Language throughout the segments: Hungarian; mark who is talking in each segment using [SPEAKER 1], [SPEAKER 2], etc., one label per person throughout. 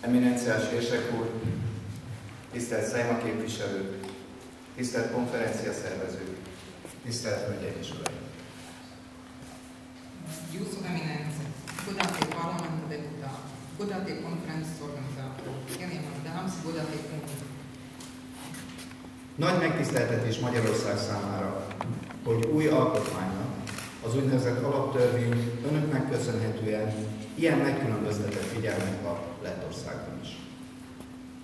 [SPEAKER 1] Eminenciás érsek úr, tisztelt Szejma képviselők, tisztelt konferencia szervezők, tisztelt hölgyeim és uraim!
[SPEAKER 2] Jūsu eminence, godātie parlamenta deputāti, godātie konferences organizátori, cienījamās dāmas, godātie kungi.
[SPEAKER 1] Nagy megtiszteltetés Magyarország számára, hogy új alkotmánynak, az úgynevezett alaptörvény önöknek köszönhetően ilyen megkülönböztetett figyelmet kap Lettországban is.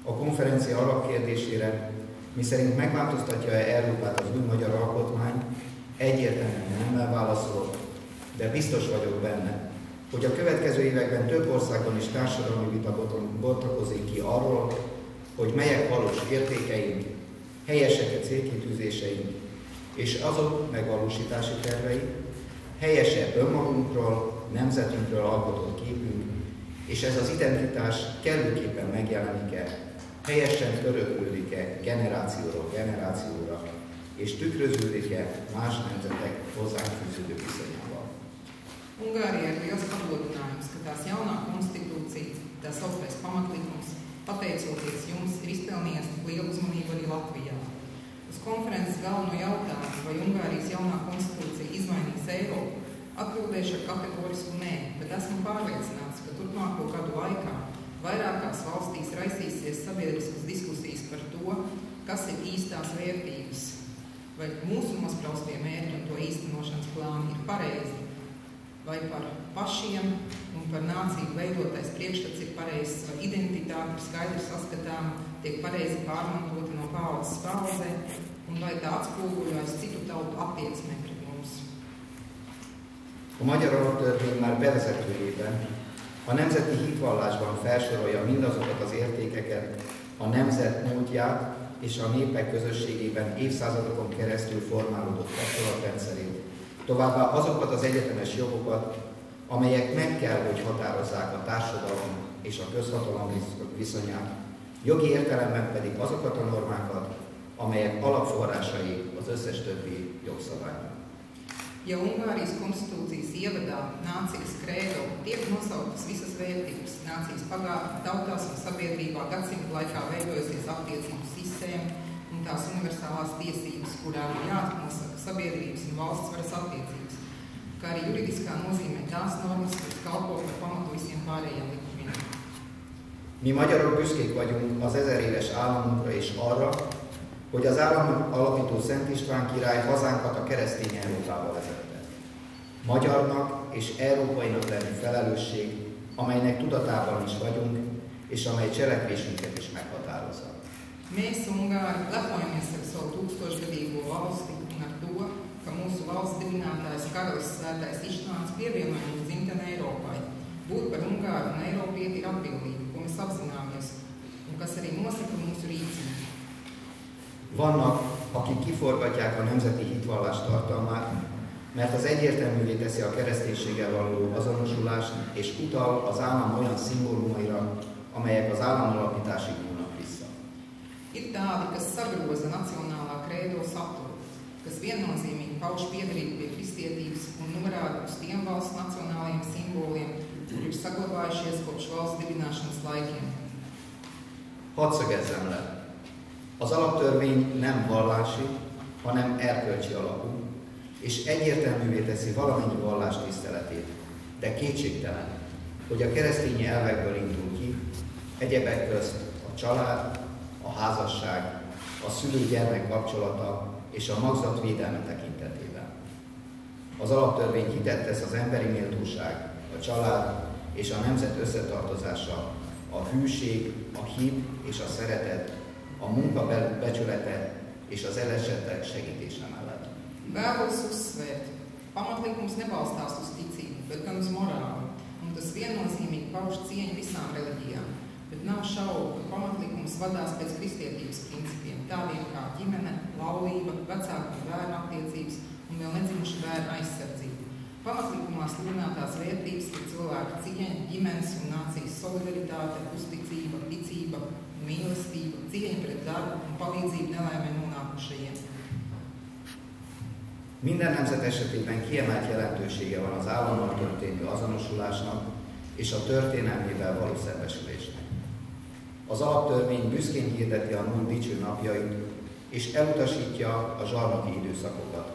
[SPEAKER 1] A konferencia alapkérdésére, miszerint megváltoztatja-e Európát az új magyar alkotmány, egyértelműen nemmel válaszolok, de biztos vagyok benne, hogy a következő években több országban is társadalmi vita bontakozik ki arról, hogy melyek valós értékeink, helyesek a célkitűzéseink, és azok megvalósítási tervei, helyesebb önmagunkról, nemzetünkről alkotott képünk, és ez az identitás kellőképpen megjelenik-e, helyesen öröklődik-e generációról generációra, és tükröződik-e más nemzetek hozzánk fűződő viszonyával.
[SPEAKER 2] Ungārija ir liels pagodinājums, ka tās jaunā konstitūcija, tā sauktais pamatlikums, pateicoties jums, ir izpelnījies tik lielu uzmanību arī Latvijā. Uz konferences galveno jautājumu, vai Ungārijas jaunā konstitūcija izmainīs Eiropu, atbildēšu ar kategorisku nē, bet esmu pārliecināts, ka turpmāko gadu laikā vairākās valstīs raisīsies sabiedriskas diskusijas par to, kas ir īstās vērtības, vai mūsu nospraustie mērķi un to īstenošanas plāni ir pareizi, vai par pašiem un par nāciju veidotais priekšstats ir pareizs, vai identitāte ir skaidri saskatāma, tiek pareizi pārmantota no paaudzes paudzē, un vai tā atspoguļojas citu tautu attieksmē pret mums.
[SPEAKER 1] A magyar alaptörvény már bevezetőjében a nemzeti hitvallásban felsorolja mindazokat az értékeket, a nemzet múltját és a népek közösségében évszázadokon keresztül formálódott kapcsolatrendszerét, továbbá azokat az egyetemes jogokat, amelyek meg kell, hogy határozzák a társadalom és a közhatalom viszonyát, jogi értelemben pedig azokat a normákat, amelyek alapforrásai az összes többi jogszabálynak.
[SPEAKER 2] Ja Ungārijas konstitūcijas ievadā nācijas krēdo tiek nosauktas visas vērtības, nācijas pagātne, tautās un sabiedrībā gadsimtu laikā veidojusies attiecību sistēma un tās universālās tiesības, kurām jānosaka sabiedrības un valsts varas attiecības, kā arī juridiskā nozīmē tās normas, kuras kalpo par pamatu visiem pārējiem likumiem.
[SPEAKER 1] Mi magyarok büszkék vagyunk az 1000 éves államunkra és arra, hogy az állam alapító Szent István király hazánkat a keresztény Európába vezette. Magyarnak és európainak lenni felelősség, amelynek tudatában is vagyunk, és amely cselekvésünket is meghatározza.
[SPEAKER 2] Mēs, Ungāri, lepojamies ar savu tūkstošgadīgo valsti un ar to, ka mūsu valsts dibinātājs karalis Svētais Ištvāns pievienoja mūsu dzimteni Eiropai. Būt par Ungāru un Eiropieti ir atbildība, ko mēs apzināmies, un kas arī nosaka mūsu rīcību.
[SPEAKER 1] Vannak, akik kiforgatják a nemzeti hitvallás tartalmát, mert az egyértelművé teszi a kereszténységgel való azonosulást, és utal az állam olyan szimbólumaira, amelyek az állam alapításig nyúlnak vissza.
[SPEAKER 2] Ir tādi, kas sagroza nacionālā krēdo saturu, kas viennozīmīgi pauž piederību pie kristietības un norāda uz tiem valsts nacionālajiem simboliem, kuri ir saglabājušies kopš valsts dibināšanas laikiem.
[SPEAKER 1] Hadd szögezzem le. Az alaptörvény nem vallási, hanem erkölcsi alapú, és egyértelművé teszi valamennyi vallás tiszteletét, de kétségtelen, hogy a keresztény elvekből indul ki, egyebek közt a család, a házasság, a szülő-gyermek kapcsolata és a magzat védelme tekintetében. Az alaptörvény hitet tesz az emberi méltóság, a család és a nemzet összetartozása, a hűség, a hit és a szeretet, a munka becsülete és az elesettek segítése mellett.
[SPEAKER 2] Vēlos uzsvērt, pamatlikums nebalstās uz ticību, bet gan uz morāli, un tas viennozīmīgi pauž cieņu visām reliģijām, bet nav šaubu, ka pamatlikums vadās pēc kristietības principiem, tādiem kā ģimene, laulība, vecāku un bērnu attiecības un vēl nedzimušu bērnu aizsardzība. Pamatlikumā sludinātās vērtības ir cilvēka cieņa, ģimenes un nācijas solidaritāte, uzticība, ticība, mīlestība, cieņa pret darbu un palīdzību nelaimē nonākušajiem.
[SPEAKER 1] Minden nemzet esetében kiemelt jelentősége van az állammal történő azonosulásnak és a történelmével való szembesülésnek. Az alaptörvény büszkén hirdeti a múlt dicső napjait, és elutasítja a zsarnoki időszakokat,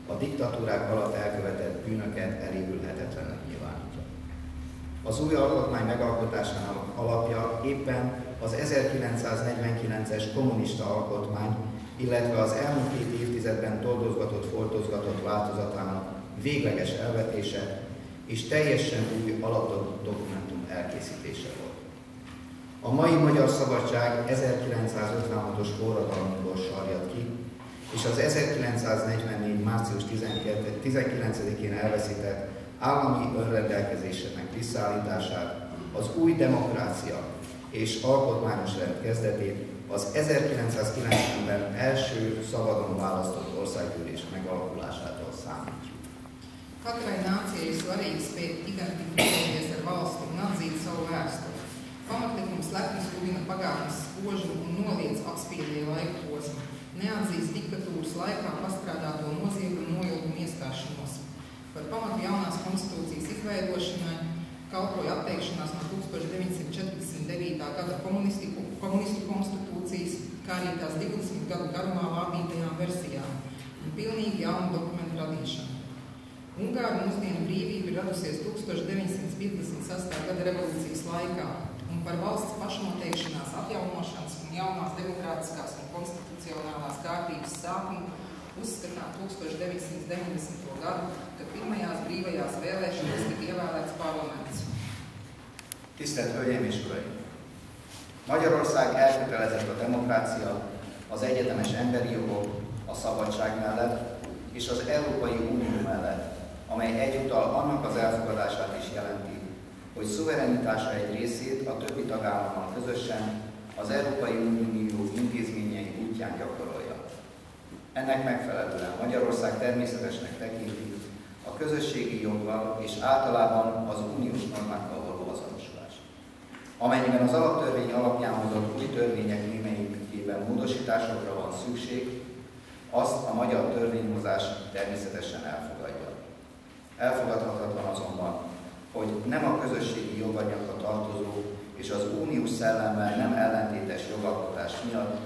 [SPEAKER 1] a diktatúrák alatt elkövetett bűnöket elévülhetetlennek nyilvánítja. Az új alkotmány megalkotásának alapja éppen az 1949-es kommunista alkotmány, illetve az elmúlt 2 évtizedben toldozgatott, változatának végleges elvetése és teljesen új alapdokumentum elkészítése volt. A mai magyar szabadság 1956-os forradalomból sarjad ki, és az 1944. március 19-én elveszített állami önrendelkezésének visszaállítását, az új demokrácia és alkotmányos rend kezdetét, az 1990-ben első szabadon választott országgyűlés megalakulásától számítjuk.
[SPEAKER 2] Katrai nācijai ir svarīgi spēt identificēties ar valsti un atzīt savu vēsturi. Pamatlikums lepni sludina pagātnes spožu un noliedz apspīdēja laika posmu, neatzīst diktatūras laikā pastrādāto noziegumu un nojaukumu iestāšanos. Par pamatu jaunās konstitūcijas izveidošanai kalpoja atteikšanās no 1949. Gada komunistu konstitūcijas, kā arī tās 20 gadu garumā lāpītajām versijām un pilnīgi jaunu dokumentu radīšanu. Ungāru mūsdienu brīvība ir radusies 1956. Gada revolūcijas laikā, un par valsts pašnoteikšanās atjaunošanas un jaunās demokrātiskās un konstitucionālās kārtības sākumu uzskatām 1990. Gadu, kad pirmajās brīvajās vēlēšanās tika ievēlēts parlaments.
[SPEAKER 1] Tisztelt Hölgyeim és Uraim! Magyarország elkötelezett a demokrácia, az egyetemes emberi jogok, a szabadság mellett és az Európai Unió mellett, amely egyúttal annak az elfogadását is jelenti, hogy szuverenitása egy részét a többi tagállammal közösen az Európai Unió intézményei útján gyakorolja. Ennek megfelelően Magyarország természetesnek tekinti a közösségi joggal és általában az uniós normákkal való azonosulást. Amennyiben az alaptörvény alapján hozott új törvények némelyikében módosításokra van szükség, azt a magyar törvényhozás természetesen elfogadja. Elfogadhatatlan azonban, hogy nem a közösségi joganyagba tartozó és az uniós szellemmel nem ellentétes jogalkotás miatt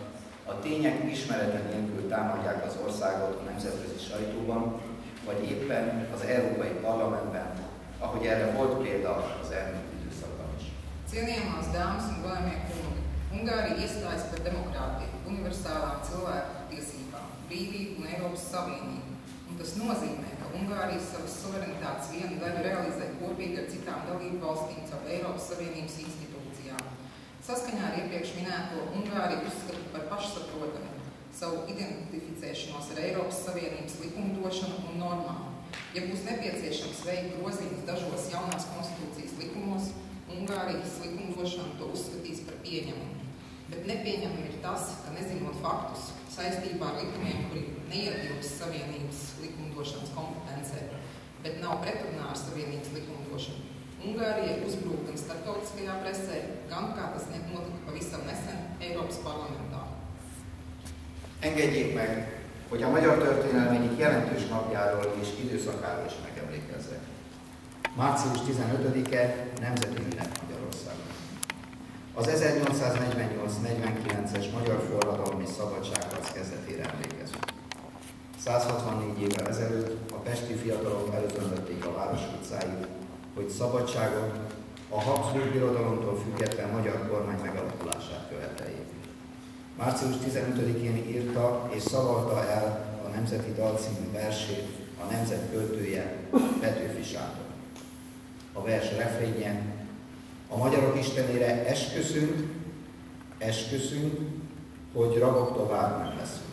[SPEAKER 1] a tények ismerete nélkül támadják az országot a nemzetközi sajtóban, vagy éppen az Európai Parlamentben, ahogy erre volt példa az elmúlt időszakban is.
[SPEAKER 2] Cienījamās dāmas un godājamie kungi, Ungārija iestājas par demokrātiju, universālām cilvēku tiesībām, brīvību un Eiropas Savienību. Un tas nozīmē, ka Ungārija savas suverenitātes vienu daļu realizē kopīgi ar citām dalību valstīm caur Eiropas Savienības institūcijām. Saskaņā ar iepriekš minēto Ungārija uzskata par pašsaprotamu savu identificēšanos ar Eiropas Savienības likumdošanu un normām. Ja būs nepieciešams veikt grozījumus dažos jaunās konstitūcijas likumos, Ungārijas likumdošana to uzskatīs par pieņemumu. Bet nepieņemami ir tas, ka nezinot faktus saistībā ar likumiem, kuri neietilpst Savienības likumdošanas kompetencē, bet nav pretrunā ar Savienības likumdošanu, Ungārija uzbrūk gan starptautiskajā presē, gan, kā tas notika pavisam nesen, Eiropas parlamentā.
[SPEAKER 1] Engedjék meg, hogy a magyar történelem egyik jelentős napjáról és időszakáról is megemlékezzek. Március 15-e nemzeti ünnep Magyarországon. Az 1848-49-es magyar forradalom és szabadságharc kezdetére emlékezünk. 164 évvel ezelőtt a pesti fiatalok előzöntötték a város utcáit, hogy szabadságot, a Habsburg birodalomtól független magyar kormány megalakulását követeljék. Március 15-én írta és szavalta el a Nemzeti Dal című versét a nemzet költője, Petőfi Sándor. A vers refrénje: a magyarok istenére esküszünk, hogy rabok tovább nem leszünk.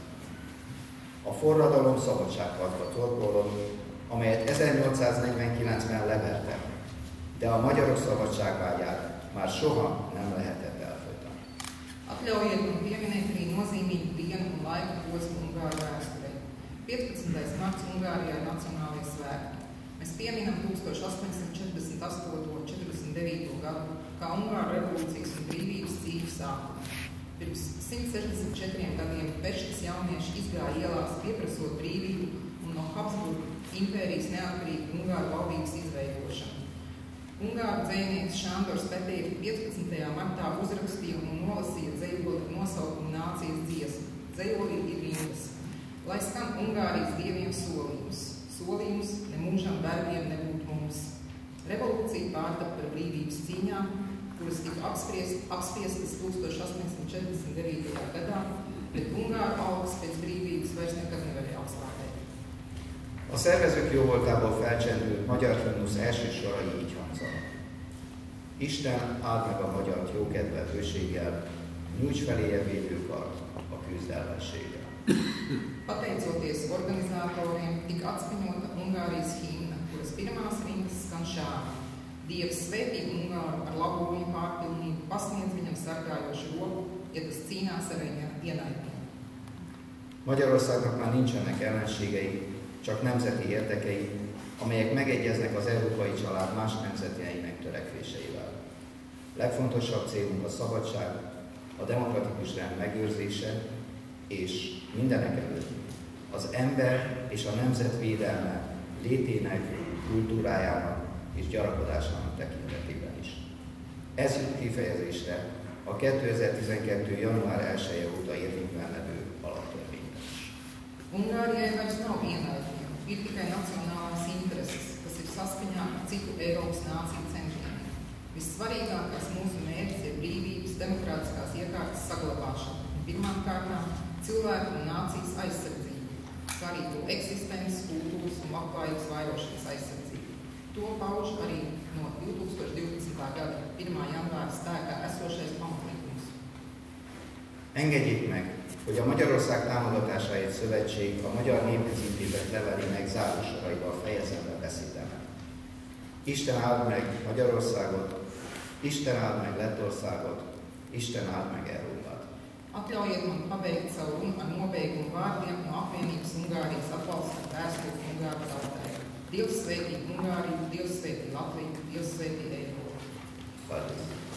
[SPEAKER 1] A forradalom szabadságharcba torkollott, amelyet 1849-ben levertek, de a magyarok szabadságvágyát már soha nem lehetett elfolytani.
[SPEAKER 2] Atļaujiet man pieminēt arī nozīmīgu dienu un laika posmu Ungāru vēsturē. 15. marts Ungārijā ir nacionālais svētki. Mēs pieminam 1848. Gadu kā Ungāru revolūcijas un brīvības cīņu sākumu. Pirms 164 gadiem Peštas jaunieši izgāja ielās pieprasot brīvību un no Habsburgu impērijas neatkarīgu Ungāru valdības izveidošanu. Ungāru dzejnieks Šandors Petīri 15. martā uzrakstīja un nolasīja dzejoli ar nosaukumu Nācijas dziesma. Dzejolī ir rindas. Lai skan Ungārijas dieviem solījums. Solījums ne mūžam vergiem nebūt mums. Revolūcija pārtapa par brīvības cīņām, kuras tika apspiestas 1849. gadā, bet Ungāru algas pēc brīvības vairs nekad nevarēja apstādēt.
[SPEAKER 1] A szervezők jóvoltából felcsendült magyar himnusz első sorai így hangzanak. Isten áld meg a magyart jókedvel hőséggel, nyújts feléje védőkart a küzdelmességgel.
[SPEAKER 2] Pateicoties organizatoriem, tika atskaņota Ungārijas himna, kuras pirmās rindas skan šādi. Dievs svētī Ungāru ar labumu pārpilnību, pasniedz viņam sargājošu roku, ja tas cīnās ar ienaidnieku.
[SPEAKER 1] Magyarországnak már nincsenek ellenségei, csak nemzeti érdekei, amelyek megegyeznek az európai család más nemzetjeinek törekvéseivel. Legfontosabb célunk a szabadság, a demokratikus rend megőrzése, és mindenek előtt az ember és a nemzet védelme létének, kultúrájának és gyarapodásának tekintetében is. Ez jut kifejezésre a 2012. január 1-je óta érvényben levő alaptörvényben is.
[SPEAKER 2] Ungārijai vairs nav ienaidnieku, ir tikai nacionālās intereses, kas ir saskaņā ar citu Eiropas nāciju centieniem. Vissvarīgākais mūsu mērķis ir brīvības, demokrātiskās iekārtas saglabāšana. Pirmām kārtām cilvēku un nācijas aizsardzību, kā arī to eksistences, kultūras un labklājības vairošanas aizsardzību. To pauž arī no 2012. gada 1. janvāra spēkā esošais pamatlikums.
[SPEAKER 1] Engedjék meg, hogy a Magyarország támogatásáért szövetség a magyar népcímkézet levelének zárósoraival fejezem be beszédemet. Isten áld meg Magyarországot, Isten áld meg Lettországot, Isten áld meg Európát.
[SPEAKER 2] Atļaujiet man pabeigt savu runu ar nobeigumu vārdiem no apvienības Ungārijas atbalsta vēstules Ungāru tautai. Dievs svētī Ungāriju, Dievs svētī Latviju, Dievs svētī Eiropu.
[SPEAKER 1] Paldies!